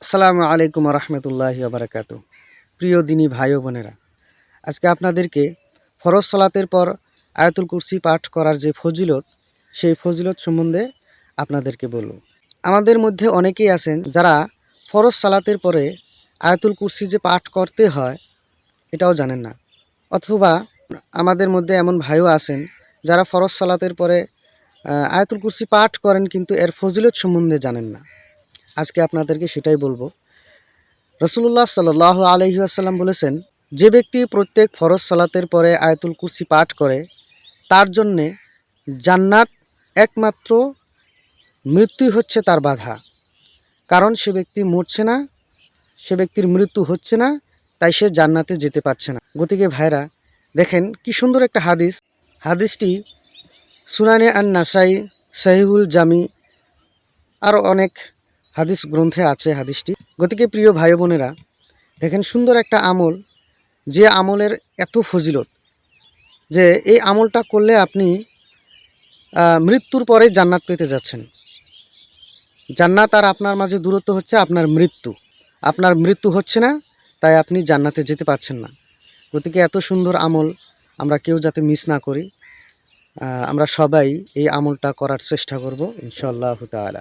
আসসালামু আলাইকুম রহমতুল্লাহি বারাকাতু। প্রিয় দিনী ভাই ও বোনেরা, আজকে আপনাদেরকে ফরজ সালাতের পর আয়াতুল কুরসি পাঠ করার যে ফজিলত, সেই ফজিলত সম্বন্ধে আপনাদেরকে বলব। আমাদের মধ্যে অনেকেই আছেন যারা ফরজ সালাতের পরে আয়াতুল কুরসি যে পাঠ করতে হয় এটাও জানেন না, অথবা আমাদের মধ্যে এমন ভাইও আছেন যারা ফরজ সালাতের পরে আয়াতুল কুরসি পাঠ করেন কিন্তু এর ফজিলত সম্বন্ধে জানেন না। আজকে আপনাদেরকে সেটাই বলবো। রাসূলুল্লাহ সাল্লাল্লাহু আলাইহি ওয়াসাল্লাম বলেছেন, যে ব্যক্তি প্রত্যেক ফরজ সালাতের পরে আয়াতুল কুরসি পাঠ করে তার জন্যে জান্নাত একমাত্র মৃত্যুই হচ্ছে তার বাধা। কারণ সে ব্যক্তি মরছে না, সে ব্যক্তির মৃত্যু হচ্ছে না, তাই সে জান্নাতে যেতে পারছে না। গতিকে ভাইরা, দেখেন কি সুন্দর একটা হাদিস। হাদিসটি সুনানে আন নাসাই, সহিহুল জামি, আরও অনেক হাদিস গ্রন্থে আছে হাদিসটি। গতিকে প্রিয় ভাই বোনেরা, দেখেন সুন্দর একটা আমল, যে আমলের এত ফজিলত যে এই আমলটা করলে আপনি মৃত্যুর পরে জান্নাত পেতে যাচ্ছেন। জান্নাত আর আপনার মাঝে দূরত্ব হচ্ছে আপনার মৃত্যু। আপনার মৃত্যু হচ্ছে না, তাই আপনি জান্নাতে যেতে পারছেন না। গতিকে এত সুন্দর আমল আমরা কেউ যাতে মিস না করি, আমরা সবাই এই আমলটা করার চেষ্টা করব ইনশাআল্লাহু তাআলা।